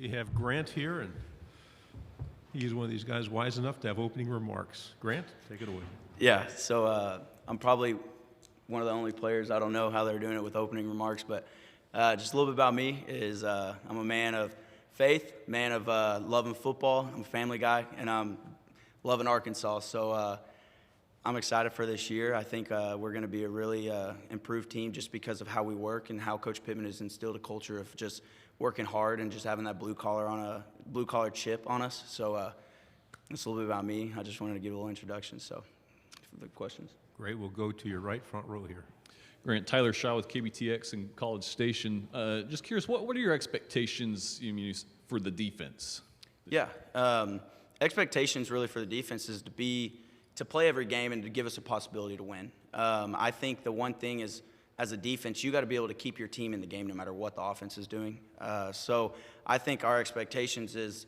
We have Grant here, and he's one of these guys wise enough to have opening remarks. Grant, take it away. Yeah, so I'm probably one of the only players. I don't know how they're doing it with opening remarks, but just a little bit about me is I'm a man of faith, man of loving football. I'm a family guy, and I'm loving Arkansas. So I'm excited for this year. I think we're going to be a really improved team just because of how we work and how Coach Pittman has instilled a culture of just working hard and just having that blue collar chip on us. So that's a little bit about me. I just wanted to give a little introduction. So for the questions. Great. We'll go to your right, front row here. Grant, Tyler Shaw with KBTX and College Station. Just curious, what are your expectations for the defense? Yeah, expectations really for the defense is to play every game and to give us a possibility to win. I think the one thing is, as a defense, you got to be able to keep your team in the game no matter what the offense is doing. So I think our expectations is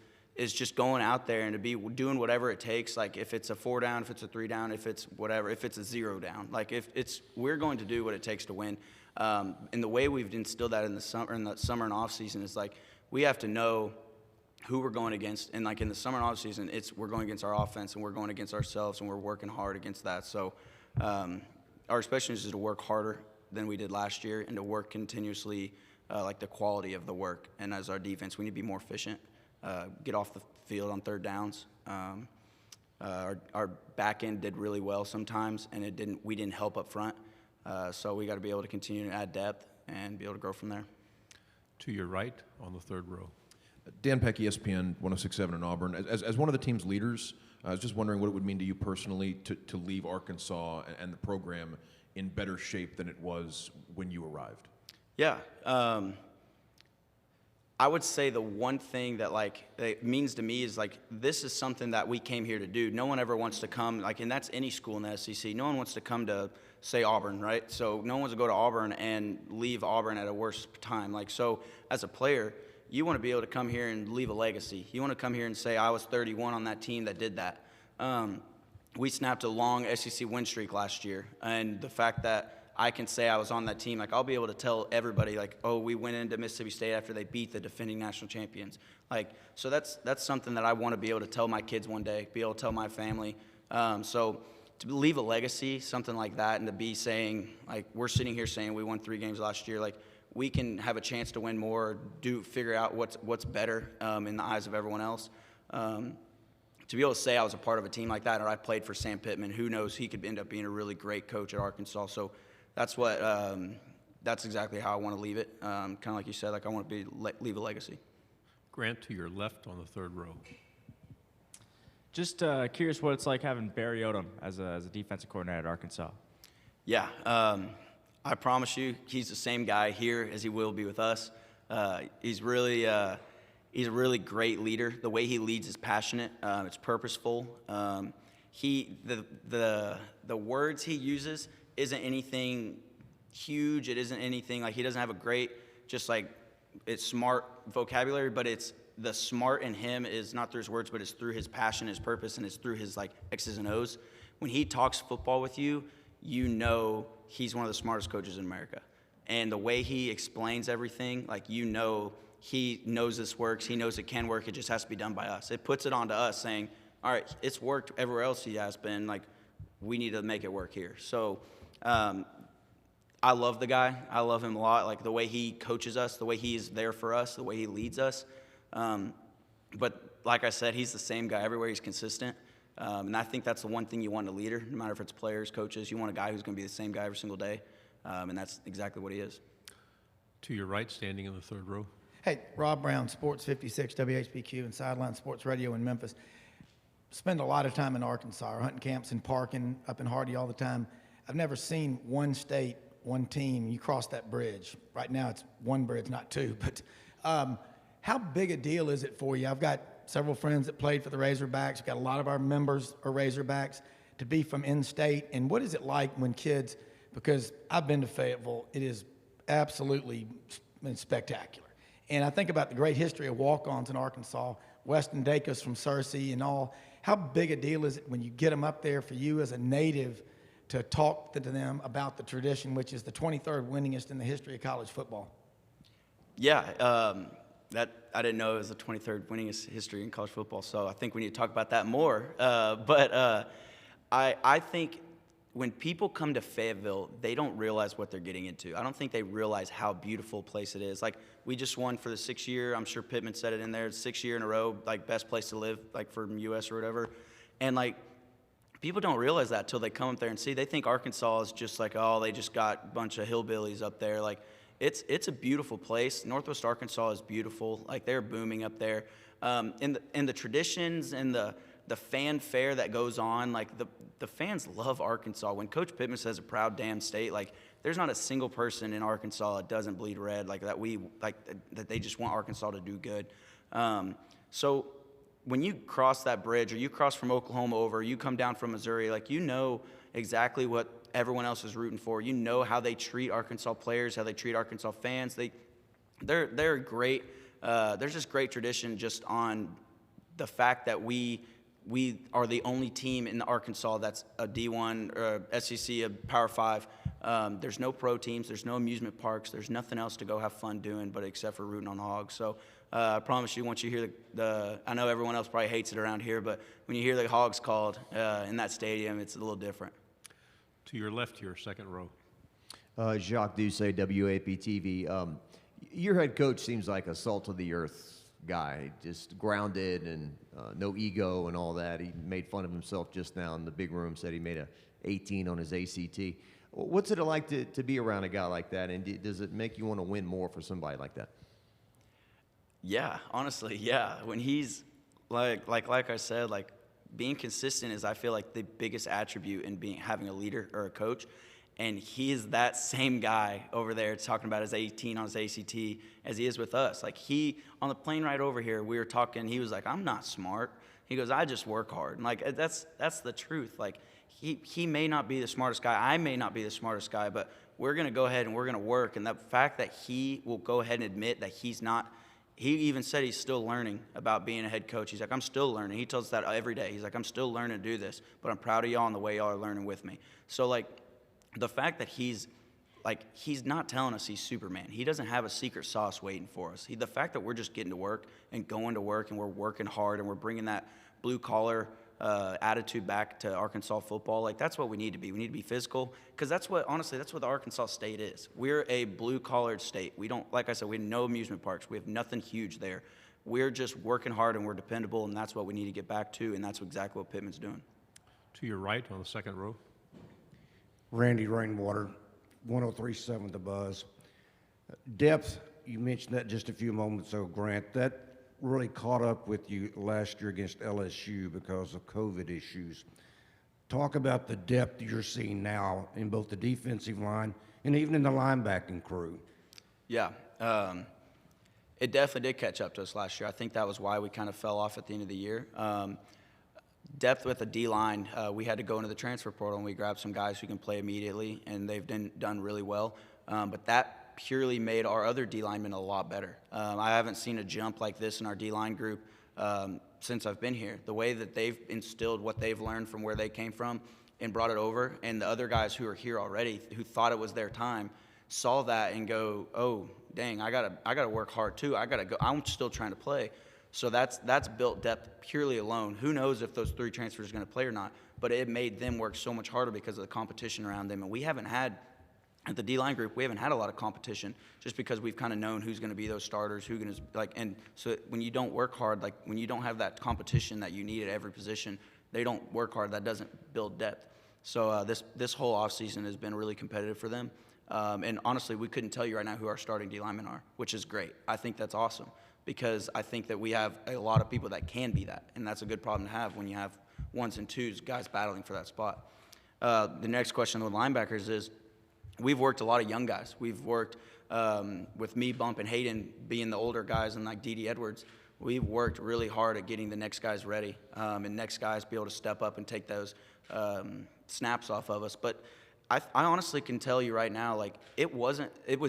just going out there and to be doing whatever it takes. Like if it's a 4 down, if it's a 3 down, if it's whatever, if it's a 0 down. Like we're going to do what it takes to win. And the way we've instilled that in the summer and off season is like we have to know who we're going against. And like in the summer and off season, we're going against our offense and we're going against ourselves and we're working hard against that. So our expectations is to work harder than we did last year and to work continuously, like the quality of the work. And as our defense, we need to be more efficient, get off the field on 3rd downs. Our back end did really well sometimes, and we didn't help up front. So we got to be able to continue to add depth and be able to grow from there. To your right on the 3rd row. Dan Peck, ESPN 106.7 in Auburn. As one of the team's leaders, I was just wondering what it would mean to you personally to leave Arkansas and the program in better shape than it was when you arrived. Yeah. I would say the one thing that it means to me is this is something that we came here to do. No one ever wants to come, and that's any school in the SEC. No one wants to come to, say, Auburn, right? So no one wants to go to Auburn and leave Auburn at a worse time. So as a player, you want to be able to come here and leave a legacy. You want to come here and say, I was 31 on that team that did that. We snapped a long SEC win streak last year, and the fact that I can say I was on that team, I'll be able to tell everybody, oh, we went into Mississippi State after they beat the defending national champions. So that's something that I want to be able to tell my kids one day, be able to tell my family. So to leave a legacy, something like that, and to be saying, we're sitting here saying we won 3 games last year, we can have a chance to win more, figure out what's better in the eyes of everyone else. To be able to say I was a part of a team like that, or I played for Sam Pittman, who knows, he could end up being a really great coach at Arkansas. So that's that's exactly how I want to leave it. Kind of like you said, I want to leave a legacy. Grant, to your left on the 3rd row. Just curious what it's like having Barry Odom as a defensive coordinator at Arkansas. Yeah, I promise you, he's the same guy here as he will be with us. He's a really great leader. The way he leads is passionate. It's purposeful. The words he uses isn't anything huge. It isn't anything he doesn't have a great it's smart vocabulary, but it's the smart in him is not through his words, but it's through his passion, his purpose, and it's through his X's and O's. When he talks football with you, you know he's one of the smartest coaches in America. And the way he explains everything, he knows this works. He knows it can work. It just has to be done by us. It puts it on to us saying, all right, it's worked everywhere else he has been. We need to make it work here. So I love the guy. I love him a lot. The way he coaches us, the way he's there for us, the way he leads us. But like I said, he's the same guy everywhere. He's consistent. And I think that's the one thing you want in a leader, no matter if it's players, coaches. You want a guy who's going to be the same guy every single day. And that's exactly what he is. To your right, standing in the 3rd row. Hey, Rob Brown, Sports 56, WHBQ, and Sideline Sports Radio in Memphis. Spend a lot of time in Arkansas, hunting camps and parking up in Hardy all the time. I've never seen one state, one team. You cross that bridge. Right now it's one bridge, not 2. But how big a deal is it for you? I've got several friends that played for the Razorbacks. We've got a lot of our members are Razorbacks. To be from in-state, and what is it like when kids, because I've been to Fayetteville, it is absolutely spectacular. And I think about the great history of walk-ons in Arkansas, Weston Dacus from Searcy and all. How big a deal is it when you get them up there for you as a native to talk to them about the tradition, which is the 23rd winningest in the history of college football? Yeah, That I didn't know it was the 23rd winningest history in college football, so I think we need to talk about that more. I think when people come to Fayetteville, they don't realize what they're getting into. I don't think they realize how beautiful a place it is. Like, we just won for the 6th year. I'm sure Pittman said it in there. 6th year in a row, like, best place to live, like, for U.S. or whatever. And, like, people don't realize that till they come up there and see. They think Arkansas is just like, oh, they just got a bunch of hillbillies up there. Like, it's a beautiful place. Northwest Arkansas is beautiful. Like, they're booming up there. And the traditions and the fanfare that goes on, like, the fans love Arkansas. When Coach Pittman says a proud damn state, like, there's not a single person in Arkansas that doesn't bleed red, like, that they just want Arkansas to do good. So when you cross that bridge, or you cross from Oklahoma over, you come down from Missouri, like, you know exactly what everyone else is rooting for. You know how they treat Arkansas players, how they treat Arkansas fans. They're great. There's just great tradition just on the fact that we are the only team in Arkansas that's a D1 or a SEC, a Power 5. There's no pro teams. There's no amusement parks. There's nothing else to go have fun doing but except for rooting on the Hogs. So I promise you, once you hear I know everyone else probably hates it around here, but when you hear the Hogs called in that stadium, it's a little different. To your left here, second row. Jacques Doucet, WAP-TV. Your head coach seems like a salt-of-the-earth guy, just grounded and no ego and all that. He made fun of himself just now in the big room, said he made a 18 on his ACT. What's it like to be around a guy like that, and does it make you want to win more for somebody like that? Yeah, honestly, yeah. When he's, like I said, like, being consistent is, I feel like, the biggest attribute in having a leader or a coach. And he is that same guy over there talking about his 18 on his ACT as he is with us. Like, on the plane ride over here, we were talking, he was like, I'm not smart. He goes, I just work hard. And, like, that's the truth. Like, he may not be the smartest guy. I may not be the smartest guy, but we're going to go ahead and we're going to work. And the fact that he will go ahead and admit that he's not, he even said he's still learning about being a head coach. He's like, I'm still learning. He tells us that every day. He's like, I'm still learning to do this, but I'm proud of y'all and the way y'all are learning with me. So, like, the fact that he's not telling us he's Superman. He doesn't have a secret sauce waiting for us. The fact that we're just getting to work and going to work and we're working hard and we're bringing that blue-collar attitude back to Arkansas football, like, that's what we need to be. We need to be physical, because honestly, that's what the Arkansas State is. We're a blue-collared state. We don't, like I said, we have no amusement parks. We have nothing huge there. We're just working hard and we're dependable, and that's what we need to get back to, and that's exactly what Pittman's doing. To your right on the second row. Randy Rainwater, 103.7 The Buzz. Depth, you mentioned that just a few moments ago, Grant. That really caught up with you last year against LSU because of COVID issues. Talk about the depth you're seeing now in both the defensive line and even in the linebacking crew. Yeah, it definitely did catch up to us last year. I think that was why we kind of fell off at the end of the year. Depth with the D-line, we had to go into the transfer portal and we grabbed some guys who can play immediately, and they've done really well. But that purely made our other D-linemen a lot better. I haven't seen a jump like this in our D-line group since I've been here. The way that they've instilled what they've learned from where they came from and brought it over, and the other guys who are here already who thought it was their time saw that and go, oh, dang, I gotta work hard too. I gotta go. I'm still trying to play. So that's built depth purely alone. Who knows if those 3 transfers are going to play or not, but it made them work so much harder because of the competition around them. And we haven't had, at the D-line group, we haven't had a lot of competition just because we've kind of known who's going to be those starters, and so when you don't work hard, like when you don't have that competition that you need at every position, they don't work hard. That doesn't build depth. So this whole offseason has been really competitive for them. And honestly, we couldn't tell you right now who our starting D-linemen are, which is great. I think that's awesome, because I think that we have a lot of people that can be that, and that's a good problem to have when you have 1s and 2s, guys battling for that spot. The next question with linebackers is, we've worked a lot of young guys. We've worked with me, Bump, and Hayden being the older guys, and like D.D. Edwards. We've worked really hard at getting the next guys ready, and next guys be able to step up and take those snaps off of us. But I honestly can tell you right now, like, it was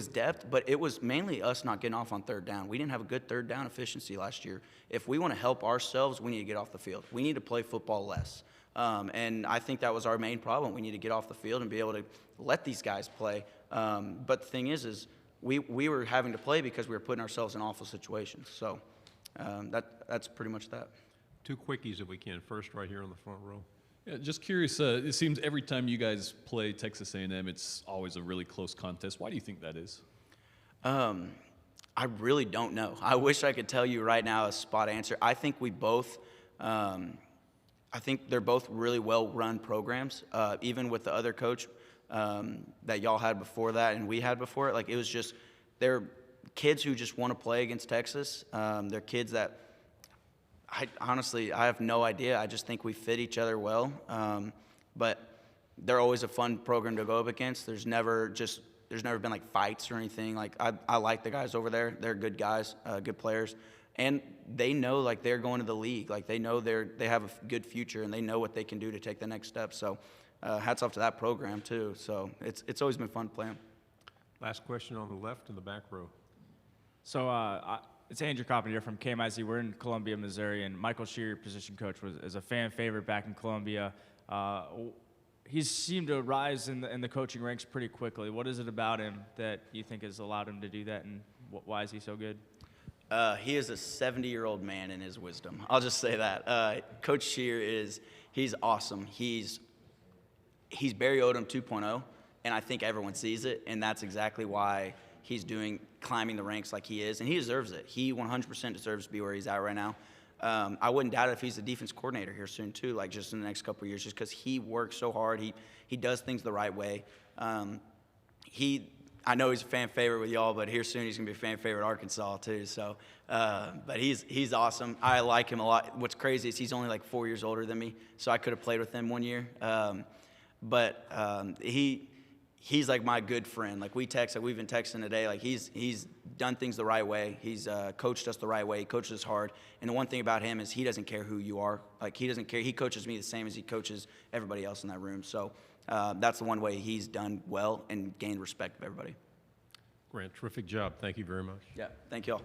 depth, but it was mainly us not getting off on third down. We didn't have a good third down efficiency last year. If we want to help ourselves, we need to get off the field. We need to play football less. And I think that was our main problem. We need to get off the field and be able to let these guys play. But the thing is we were having to play because we were putting ourselves in awful situations. So that's pretty much that. 2 quickies if we can. First, right here on the front row. Yeah, just curious. It seems every time you guys play Texas A&M, it's always a really close contest. Why do you think that is? I really don't know. I wish I could tell you right now a spot answer. I think we both, I think they're both really well-run programs. Even with the other coach that y'all had before that and we had before it, like it was just, they're kids who just want to play against Texas. They're kids that, honestly, I have no idea. I just think we fit each other well. But they're always a fun program to go up against. There's never been like fights or anything. Like I like the guys over there. They're good guys, good players, and they know like they're going to the league. Like they know they have a good future and they know what they can do to take the next step. So hats off to that program too. So it's always been fun playing. Last question on the left in the back row. So it's Andrew Carpenter from KMIZ. We're in Columbia, Missouri, and Michael Shear, your position coach, is a fan favorite back in Columbia. He's seemed to rise in the coaching ranks pretty quickly. What is it about him that you think has allowed him to do that, and why is he so good? He is a 70-year-old man in his wisdom. I'll just say that. Coach Shear he's awesome. He's Barry Odom 2.0, and I think everyone sees it, and that's exactly why he's climbing the ranks like he is, and he deserves it. He 100% deserves to be where he's at right now. I wouldn't doubt it if he's the defense coordinator here soon too, like just in the next couple of years, just because he works so hard. He does things the right way. I know he's a fan favorite with y'all, but here soon he's gonna be a fan favorite at Arkansas too. So, but he's awesome. I like him a lot. What's crazy is he's only like 4 years older than me, so I could have played with him 1 year. He's like my good friend. Like we've been texting today. Like he's done things the right way. He's coached us the right way. He coaches us hard. And the one thing about him is he doesn't care who you are. Like he doesn't care. He coaches me the same as he coaches everybody else in that room. So that's the one way he's done well and gained respect of everybody. Grant, terrific job. Thank you very much. Yeah, thank y'all.